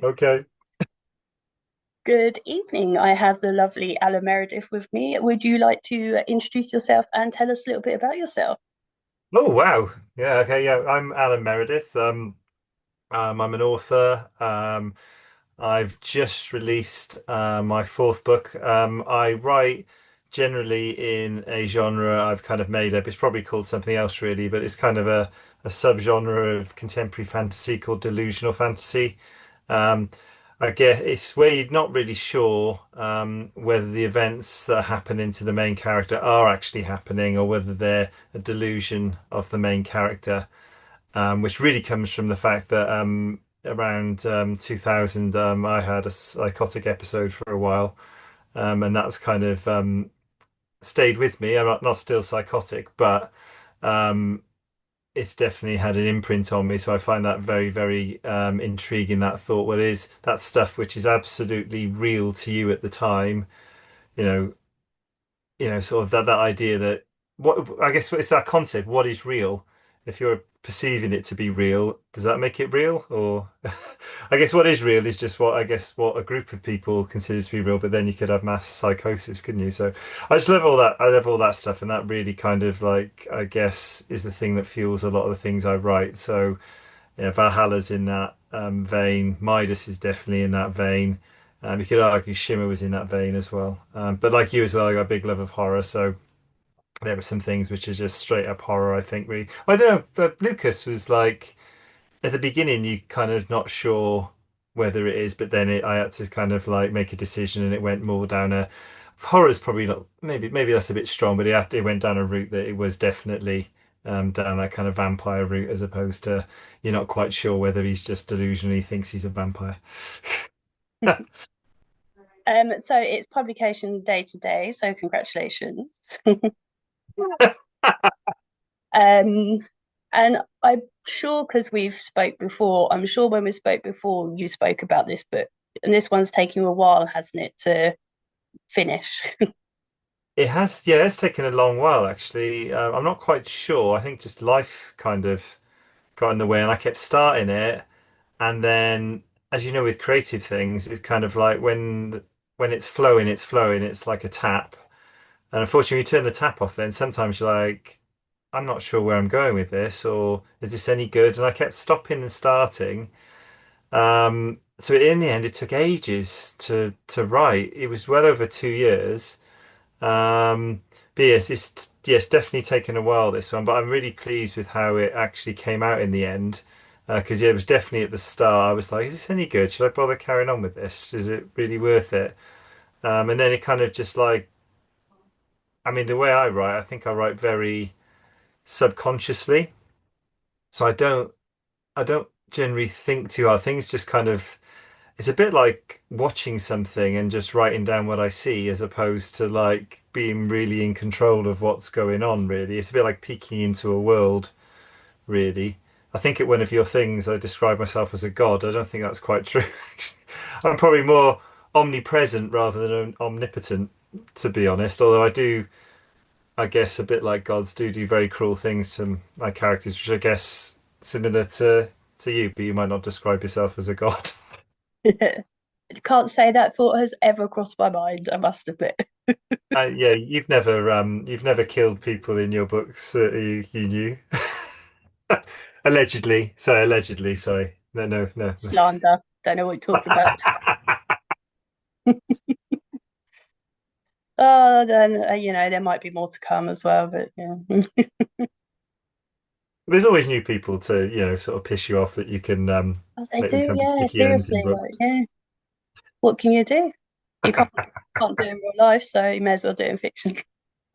Okay. Good evening. I have the lovely Alan Meredith with me. Would you like to introduce yourself and tell us a little bit about yourself? Oh wow. Yeah, okay, yeah. I'm Alan Meredith. I'm an author. I've just released my fourth book. I write generally in a genre I've kind of made up. It's probably called something else really, but it's kind of a subgenre of contemporary fantasy called delusional fantasy. Um, I guess it's where you're not really sure whether the events that happen into the main character are actually happening or whether they're a delusion of the main character, which really comes from the fact that around 2000 I had a psychotic episode for a while, and that's kind of stayed with me. I'm not still psychotic, but um, it's definitely had an imprint on me. So I find that very, very intriguing. That thought, well, is that stuff which is absolutely real to you at the time, you know, sort of that idea that what I guess it's that concept, what is real? If you're perceiving it to be real, does that make it real? Or I guess what is real is just what I guess what a group of people consider to be real, but then you could have mass psychosis, couldn't you? So I just love all that. I love all that stuff, and that really kind of like I guess is the thing that fuels a lot of the things I write. So yeah, Valhalla's in that vein. Midas is definitely in that vein. You could argue Shimmer was in that vein as well. But like you as well, I got a big love of horror. So there were some things which are just straight up horror, I think, really. I don't know, but Lucas was like, at the beginning, you kind of not sure whether it is, but then I had to kind of like make a decision and it went more down a horror's probably not, maybe that's a bit strong, but it went down a route that it was definitely down that kind of vampire route as opposed to you're not quite sure whether he's just delusionally thinks he's a vampire. So it's publication day today, so congratulations. Um, and I'm sure because we've spoke before, I'm sure when we spoke before, you spoke about this book, and this one's taking a while, hasn't it, to finish? It has, yeah, it's taken a long while actually. I'm not quite sure. I think just life kind of got in the way, and I kept starting it, and then, as you know, with creative things, it's kind of like when it's flowing, it's flowing. It's like a tap, and unfortunately, you turn the tap off. Then sometimes you're like, I'm not sure where I'm going with this, or is this any good? And I kept stopping and starting. So in the end, it took ages to write. It was well over 2 years. But yes, it's definitely taken a while this one, but I'm really pleased with how it actually came out in the end. Because yeah, it was definitely at the start. I was like, is this any good? Should I bother carrying on with this? Is it really worth it? And then it kind of just like, I mean, the way I write, I think I write very subconsciously. So I don't generally think too hard. Things just kind of, it's a bit like watching something and just writing down what I see as opposed to like being really in control of what's going on, really. It's a bit like peeking into a world, really. I think at one of your things I describe myself as a god. I don't think that's quite true. I'm probably more omnipresent rather than omnipotent, to be honest. Although I do, I guess, a bit like gods do very cruel things to my characters, which I guess similar to you, but you might not describe yourself as a god. Can't say that thought has ever crossed my mind, I must admit. Yeah, you've never killed people in your books that you knew. Allegedly. Sorry, allegedly. Sorry. No, no, no, no. Slander. Don't know what you're talking about. Oh, then there might be more to come as well, but yeah. There's always new people to, sort of piss you off that you can Oh, they make them do, come to yeah, sticky ends in seriously. Like, books. yeah. What can you do? You can't do it in real life, so you may as well do it in fiction.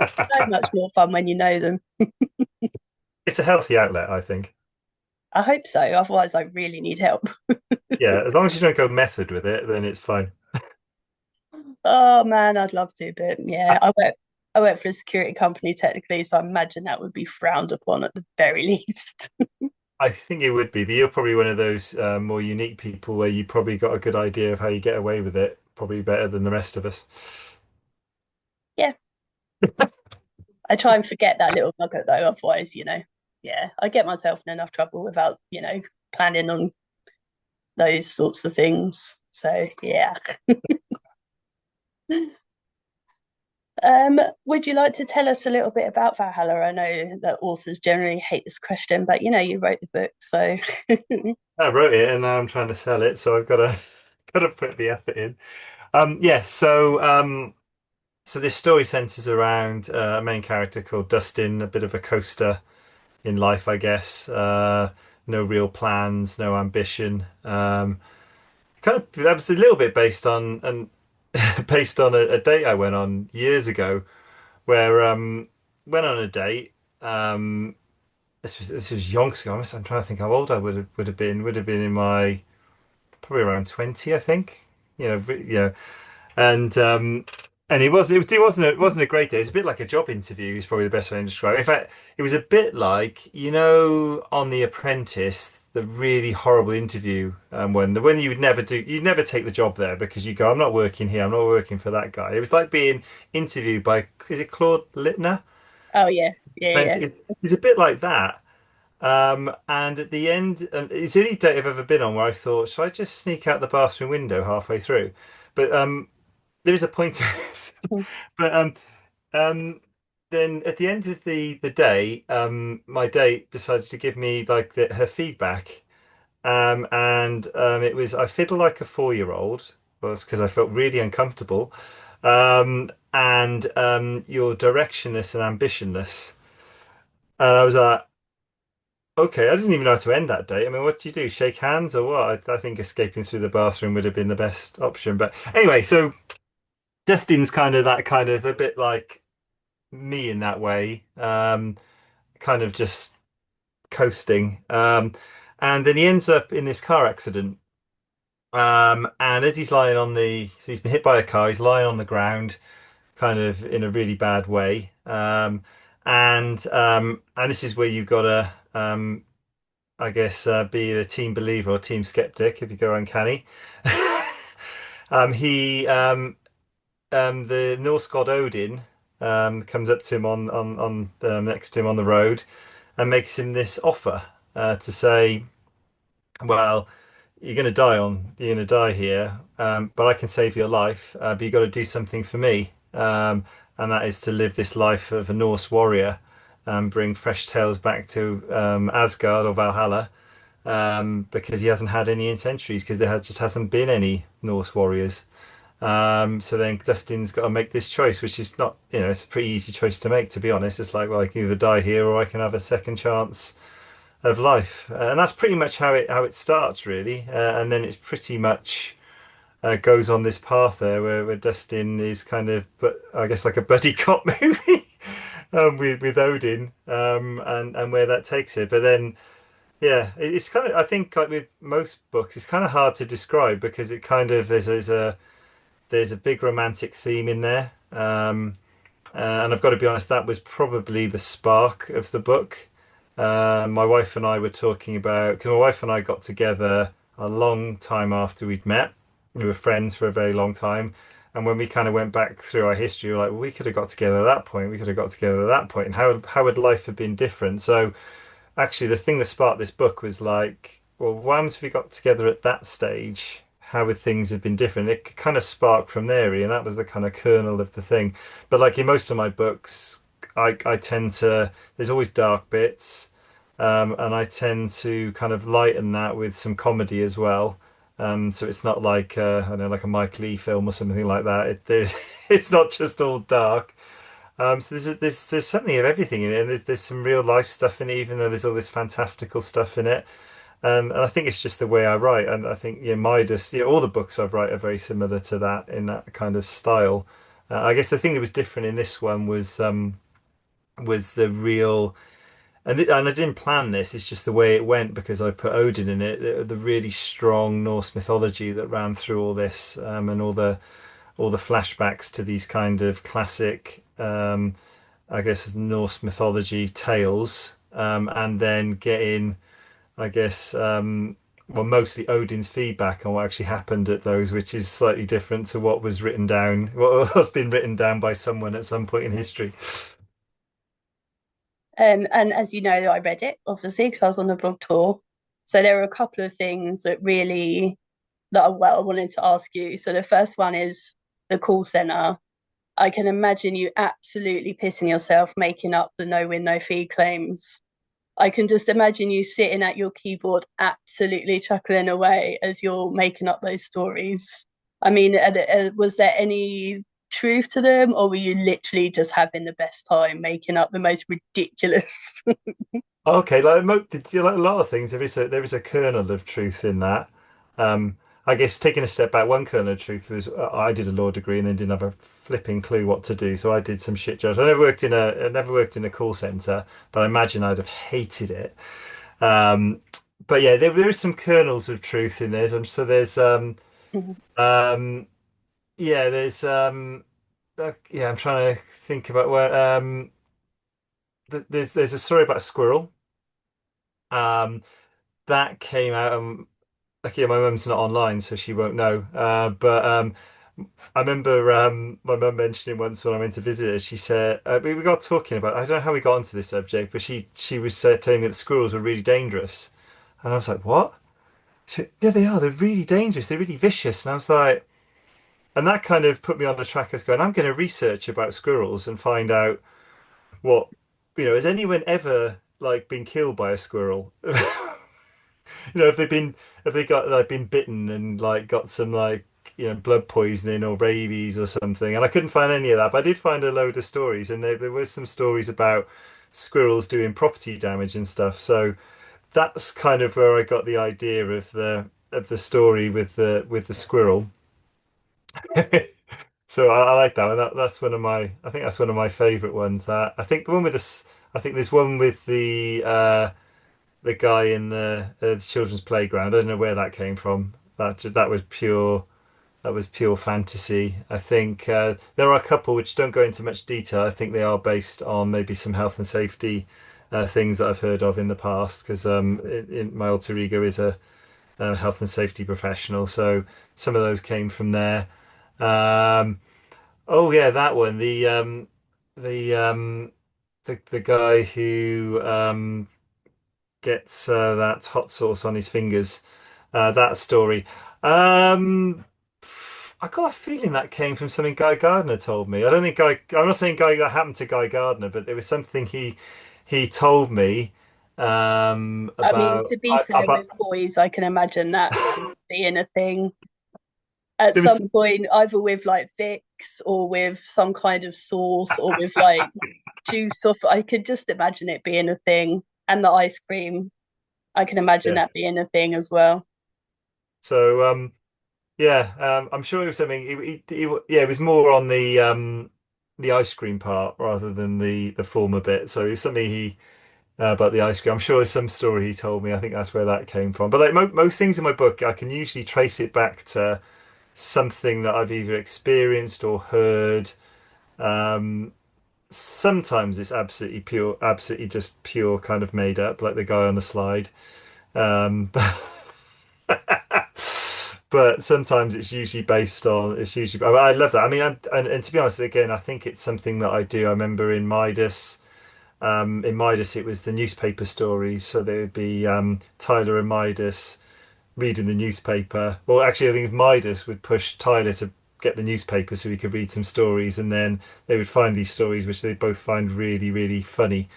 So much more fun when you know them. It's a healthy outlet, I think. I hope so. Otherwise, I really need help. Yeah, as long as you don't go method with it, then it's fine. Oh man, I'd love to, but yeah, I work for a security company technically, so I imagine that would be frowned upon at the very least. I think it would be, but you're probably one of those more unique people where you probably got a good idea of how you get away with it, probably better than the rest of us. Yeah, I try and forget that little nugget though, otherwise, yeah, I get myself in enough trouble without, planning on. those sorts of things. So yeah. Would you like to tell us a little bit about Valhalla? I know that authors generally hate this question, but you wrote the book, so I wrote it and now I'm trying to sell it, so I've got to got to put the effort in. Yeah, so this story centers around a main character called Dustin, a bit of a coaster in life, I guess. No real plans, no ambition. Kind of that was a little bit based on and based on a date I went on years ago, where went on a date. Um, this was yonks ago. I'm trying to think how old I would have been. Would have been in my probably around 20, I think. And it wasn't a great day. It was a bit like a job interview. Is probably the best way to describe it. In fact, it was a bit like on The Apprentice, the really horrible interview when you'd never take the job there because you go, I'm not working here. I'm not working for that guy. It was like being interviewed by is it Claude Littner? oh yeah, yeah, It's a bit like that. And at the end, it's the only date I've ever been on where I thought, should I just sneak out the bathroom window halfway through? But there is a point to this. yeah. But um, then at the end of the day, my date decides to give me like her feedback. And it was I fiddle like a 4-year-old. Well, it's because I felt really uncomfortable. And you're directionless and ambitionless. And I was like, okay, I didn't even know how to end that date. I mean, what do you do? Shake hands or what? I think escaping through the bathroom would have been the best option. But anyway, so Destin's kind of that kind of a bit like me in that way, kind of just coasting. And then he ends up in this car accident. And as he's lying so he's been hit by a car, he's lying on the ground, kind of in a really bad way. And this is where you've got to, I guess, be a team believer or team skeptic if you go uncanny. He the Norse god Odin comes up to him on next to him on the road and makes him this offer to say, "Well, you're going to die here, but I can save your life. But you got to do something for me, and that is to live this life of a Norse warrior, bring fresh tales back to Asgard or Valhalla." Because he hasn't had any in centuries, because just hasn't been any Norse warriors. So then Dustin's got to make this choice, which is not, it's a pretty easy choice to make, to be honest. It's like, well, I can either die here or I can have a second chance of life, and that's pretty much how it starts, really. And then it's pretty much goes on this path there, where Dustin is kind of, but I guess like a buddy cop movie with Odin, and where that takes it. But then, yeah, it's kind of, I think, like with most books, it's kind of hard to describe because it kind of there's a big romantic theme in there. And I've got to be honest, that was probably the spark of the book. My wife and I were talking about, because my wife and I got together a long time after we'd met. We were friends for a very long time. And when we kind of went back through our history, we were like, well, we could have got together at that point. We could have got together at that point. And how would life have been different? So actually, the thing that sparked this book was like, well, what happens if we got together at that stage? How would things have been different? It kind of sparked from there, really, and that was the kind of kernel of the thing. But like in most of my books, I tend to, there's always dark bits, and I tend to kind of lighten that with some comedy as well. So it's not like I don't know, like a Mike Leigh film or something like that. It's not just all dark. So there's something of everything in it, and there's some real life stuff in it, even though there's all this fantastical stuff in it. And I think it's just the way I write, and I think Midas, all the books I've write are very similar to that in that kind of style. I guess the thing that was different in this one was the real, and I didn't plan this. It's just the way it went because I put Odin in it, the really strong Norse mythology that ran through all this, and all the flashbacks to these kind of classic, I guess, Norse mythology tales, and then getting, I guess, well, mostly Odin's feedback on what actually happened at those, which is slightly different to what was written down, what has been written down by someone at some point in history. And as you know, I read it obviously because I was on the blog tour. So there are a couple of things that really I wanted to ask you. So the first one is the call center. I can imagine you absolutely pissing yourself making up the no win, no fee claims. I can just imagine you sitting at your keyboard, absolutely chuckling away as you're making up those stories. I mean, was there any truth to them, or were you literally just having the best time making up the most ridiculous? Okay, like a lot of things, there is a kernel of truth in that. Um, I guess taking a step back, one kernel of truth was I did a law degree and then didn't have a flipping clue what to do, so I did some shit jobs. I never worked in a call center, but I imagine I'd have hated it. Um, but yeah, there is some kernels of truth in this. So um, yeah, yeah, I'm trying to think about where there's a story about a squirrel. Um, that came out. Okay, my mum's not online, so she won't know. But I remember my mum mentioning once when I went to visit her. She said we got talking about. I don't know how we got onto this subject, but she was telling me that squirrels were really dangerous, and I was like, "What?" Yeah, they are. They're really dangerous. They're really vicious. And I was like, and that kind of put me on the track as going, I'm going to research about squirrels and find out what, has anyone ever like been killed by a squirrel? Have they got like been bitten and like got some like, blood poisoning or rabies or something? And I couldn't find any of that, but I did find a load of stories, and there was some stories about squirrels doing property damage and stuff. So that's kind of where I got the idea of the story with the squirrel. So I like that one. That's one of my. I think that's one of my favorite ones. That I think the one with this. I think there's one with the guy in the children's playground. I don't know where that came from. That was pure. That was pure fantasy. I think there are a couple which don't go into much detail. I think they are based on maybe some health and safety things that I've heard of in the past. Because my alter ego is a health and safety professional, so some of those came from there. Um, oh yeah, that one. The the guy who gets that hot sauce on his fingers. That story. Um, I got a feeling that came from something Guy Gardner told me. I don't think Guy. I'm not saying Guy that happened to Guy Gardner, but there was something he told me I mean, about to be fair, about with boys, I can imagine that being a thing at there some was. point, either with like Vicks or with some kind of sauce or with like juice. Or I could just imagine it being a thing, and the ice cream. I can imagine Yeah. that being a thing as well. So yeah, I'm sure it was something. Yeah, it was more on the ice cream part rather than the former bit. So it was something about the ice cream. I'm sure there's some story he told me. I think that's where that came from. But like most things in my book, I can usually trace it back to something that I've either experienced or heard. Um, Sometimes it's absolutely just pure kind of made up, like the guy on the slide. Um, but sometimes it's usually, I love that. I mean, and to be honest, again, I think it's something that I do. I remember in Midas, it was the newspaper stories. So there would be Tyler and Midas reading the newspaper. Well, actually, I think Midas would push Tyler to get the newspaper so he could read some stories, and then they would find these stories which they both find really, really funny.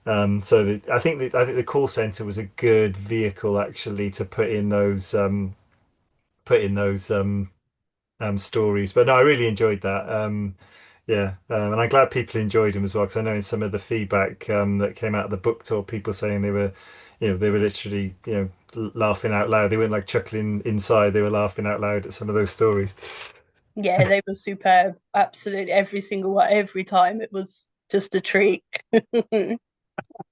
I think the call center was a good vehicle actually to put in those stories. But no, I really enjoyed that. Yeah, and I'm glad people enjoyed them as well because I know in some of the feedback that came out of the book tour, people saying they were literally, laughing out loud. They weren't like chuckling inside; they were laughing out loud at some of those stories. Yeah, they were superb. Absolutely, every single one, every time it was just a treat.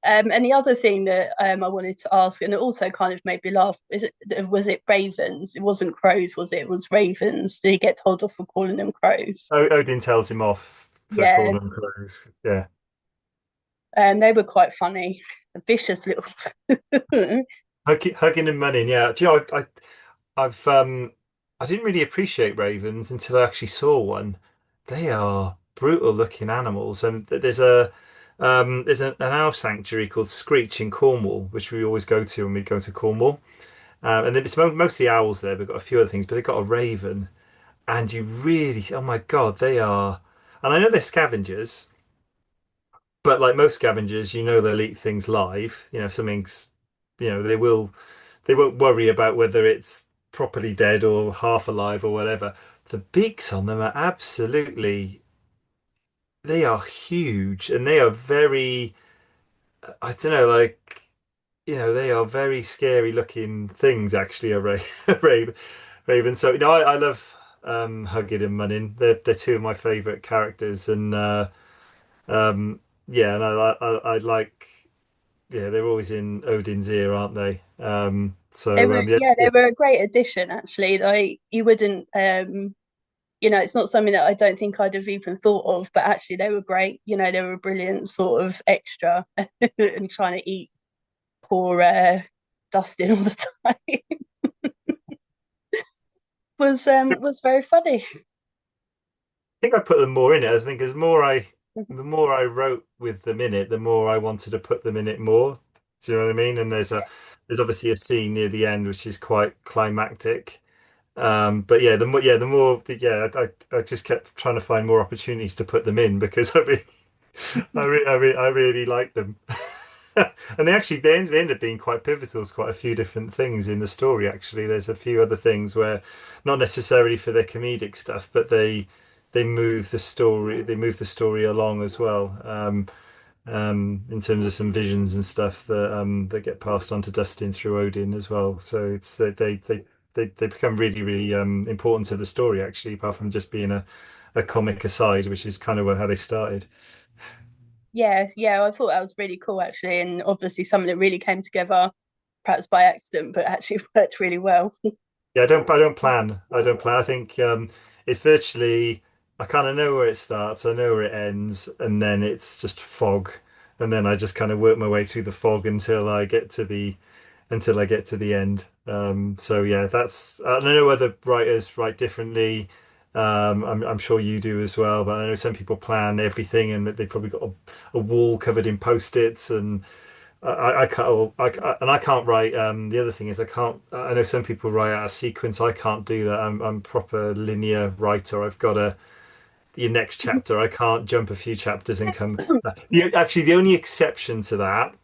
And the other thing that I wanted to ask, and it also kind of made me laugh, was it ravens? It wasn't crows, was it? It was ravens. Did he get told off for calling them crows? Odin tells him off for Yeah, calling them crows. Yeah. and they were quite funny, vicious little. Hugging and munning, yeah. Do you know, I've I didn't really appreciate ravens until I actually saw one. They are brutal looking animals, and there's There's an owl sanctuary called Screech in Cornwall, which we always go to when we go to Cornwall. And then it's mostly owls there. We've got a few other things, but they've got a raven, and you really, oh my God, they are. And I know they're scavengers, but like most scavengers, they'll eat things live. If something's, they won't worry about whether it's properly dead or half alive or whatever. The beaks on them are absolutely, they are huge and they are very, I don't know, like, they are very scary looking things actually, Raven. Raven. So, I love Hugged and Munnin. They're two of my favorite characters and um yeah, and I like yeah, they're always in Odin's ear, aren't they? Yeah, They were a great addition actually. Like you wouldn't it's not something that I don't think I'd have even thought of, but actually they were great. They were a brilliant sort of extra and trying to eat poor Dustin all the time was very funny. think I put them more in it. I think the more I wrote with them in it, the more I wanted to put them in it more. Do you know what I mean? And there's obviously a scene near the end which is quite climactic. But yeah, the more, yeah, I just kept trying to find more opportunities to put them in because I really like them. And they end up being quite pivotal to quite a few different things in the story, actually. There's a few other things where not necessarily for their comedic stuff, but they move the story along as well. In terms of some visions and stuff that get passed on to Dustin through Odin as well. So it's they become really, really important to the story, actually, apart from just being a comic aside, which is kind of how they started. Yeah, I thought that was really cool actually, and obviously something that really came together, perhaps by accident, but actually worked really well. Yeah, I don't plan. I think it's virtually I kind of know where it starts, I know where it ends, and then it's just fog. And then I just kind of work my way through the fog until I get to the end. So yeah, that's I don't know whether writers write differently. I'm sure you do as well, but I know some people plan everything and that they've probably got a wall covered in post-its and I can't. And I can't write. The other thing is, I can't. I know some people write out a sequence. I can't do that. I'm proper linear writer. I've got a your next chapter. I can't jump a few chapters and come. Actually, the only exception to that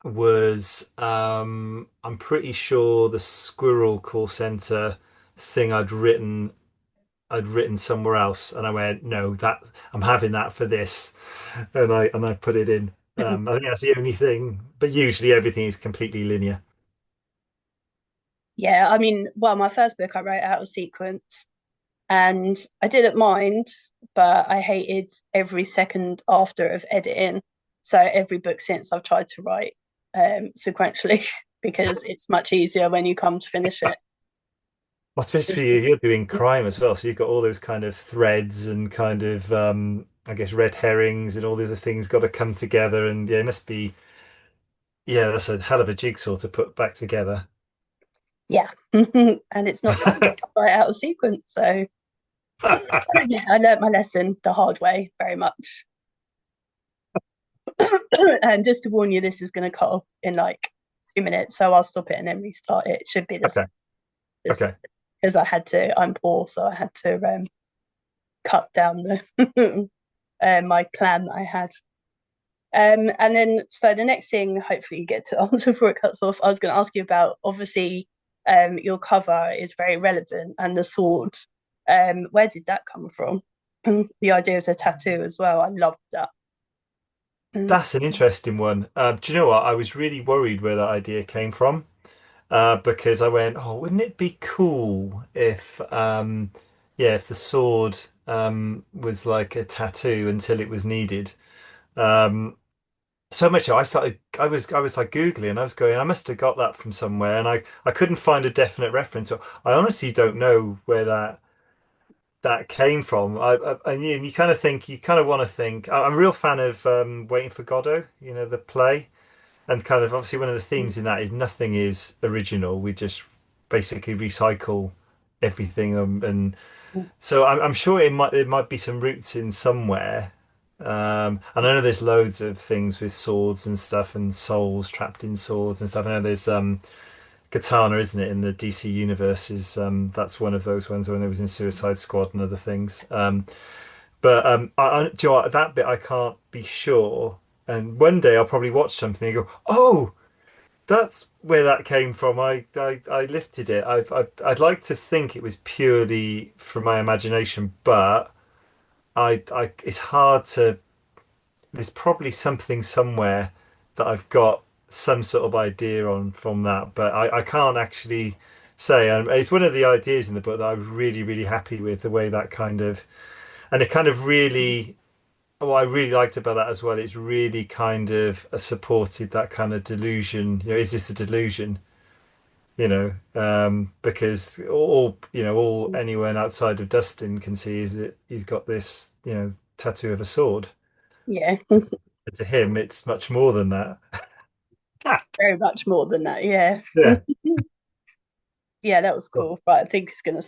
was I'm pretty sure the Squirrel Call Center thing I'd written somewhere else, and I went, no, that I'm having that for this, and I put it in. I think that's the only thing, but usually everything is completely linear. Yeah, I mean, well, my first book I wrote out of sequence, and I didn't mind, but I hated every second after of editing. So every book since I've tried to write sequentially because it's much easier when you come to finish it. Well, especially for Just- you, you're doing crime as well, so you've got all those kind of threads and kind of, I guess, red herrings and all these other things got to come together, and yeah, it must be, yeah, that's a hell of a jigsaw to put back together. yeah, and it's not fun to write out of sequence. So yeah, I learned my lesson the hard way very much. And just to warn you, this is going to cut off in like 2 minutes, so I'll stop it and then restart it. It should be the Okay, same, just okay. because I had to. I'm poor, so I had to cut down the my plan that I had. And then, so the next thing, hopefully, you get to answer before it cuts off. I was going to ask you about obviously, your cover is very relevant, and the sword. Where did that come from? The idea of the tattoo as well. I loved that. Mm. That's an interesting one. Do you know what? I was really worried where that idea came from. Because I went, oh, wouldn't it be cool if, yeah, if the sword was like a tattoo until it was needed. Um, so much so I was like Googling and I was going, I must have got that from somewhere, and I couldn't find a definite reference. So I honestly don't know where that came from. And you kind of think, you kind of want to think. I'm a real fan of Waiting for Godot, the play. And kind of obviously one of the themes in that is nothing is original. We just basically recycle everything, and so I'm sure it might there might be some roots in somewhere. And I know there's loads of things with swords and stuff and souls trapped in swords and stuff. I know there's Katana, isn't it, in the DC universe is that's one of those ones when it was in Suicide Squad and other things. But do you know what, that bit I can't be sure. And one day I'll probably watch something and go, "Oh, that's where that came from. I lifted it." I'd like to think it was purely from my imagination, but it's hard to. There's probably something somewhere that I've got some sort of idea on from that, but I can't actually say. And it's one of the ideas in the book that I was really, really happy with the way that kind of, and it kind of really, what I really liked about that as well, it's really kind of supported that kind of delusion. Is this a delusion? Because all anyone outside of Dustin can see is that he's got this, tattoo of a sword. Yeah, But to him, it's much more than that. very much more than that. Yeah. Yeah. Yeah, that was cool. But I think it's going to